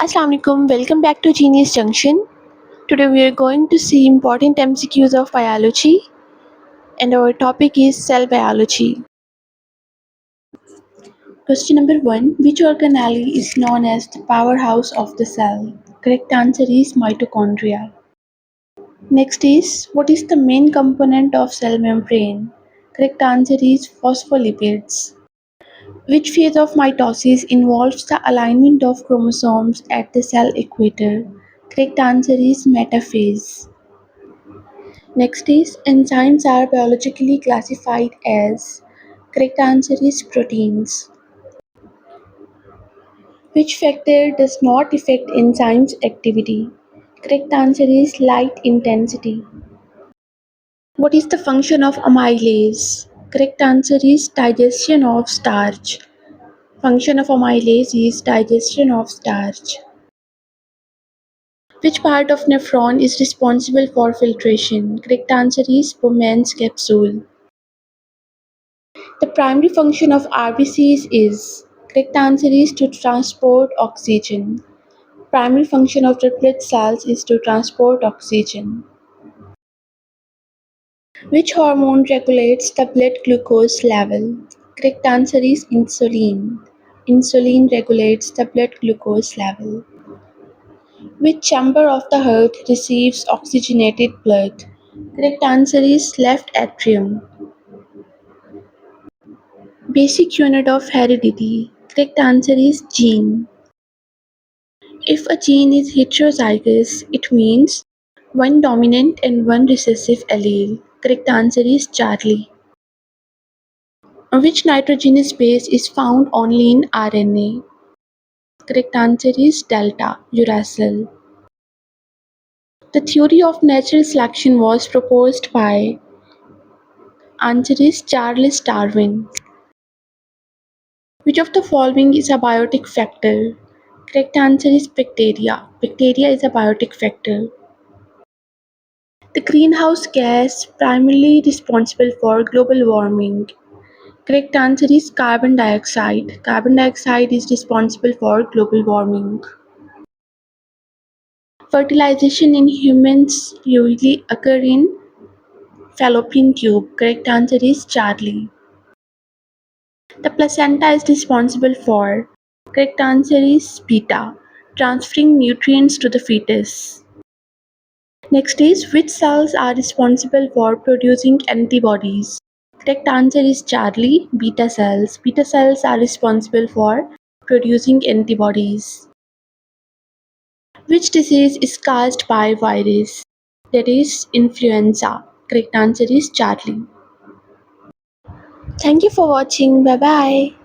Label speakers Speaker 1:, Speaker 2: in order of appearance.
Speaker 1: Assalamu alaikum, welcome back to Genius Junction. Today we are going to see important MCQs of biology and our topic is cell biology. Question number 1. Which organelle is known as the powerhouse of the cell? Correct answer is mitochondria. Next is, what is the main component of cell membrane? Correct answer is phospholipids. Which phase of mitosis involves the alignment of chromosomes at the cell equator? Correct answer is metaphase. Next is, enzymes are biologically classified as. Correct answer is proteins. Which factor does not affect enzymes activity? Correct answer is light intensity. What is the function of amylase? Correct answer is digestion of starch. Function of amylase is digestion of starch. Which part of nephron is responsible for filtration? Correct answer is Bowman's capsule. The primary function of RBCs is. Correct answer is to transport oxygen. Primary function of red blood cells is to transport oxygen. Which hormone regulates the blood glucose level? Correct answer is insulin. Insulin regulates the blood glucose level. Which chamber of the heart receives oxygenated blood? Correct answer is left atrium. Basic unit of heredity. Correct answer is gene. If a gene is heterozygous, it means one dominant and one recessive allele. Correct answer is Charlie. Which nitrogenous base is found only in RNA? Correct answer is delta, uracil. The theory of natural selection was proposed by. Answer is Charles Darwin. Which of the following is a biotic factor? Correct answer is bacteria. Bacteria is a biotic factor. The greenhouse gas primarily responsible for global warming. Correct answer is carbon dioxide. Carbon dioxide is responsible for global warming. Fertilization in humans usually occur in fallopian tube. Correct answer is Charlie. The placenta is responsible for. Correct answer is beta, transferring nutrients to the fetus. Next is, which cells are responsible for producing antibodies? Correct answer is Charlie, beta cells. Beta cells are responsible for producing antibodies. Which disease is caused by virus? That is influenza. Correct answer is Charlie. Thank you for watching. Bye bye.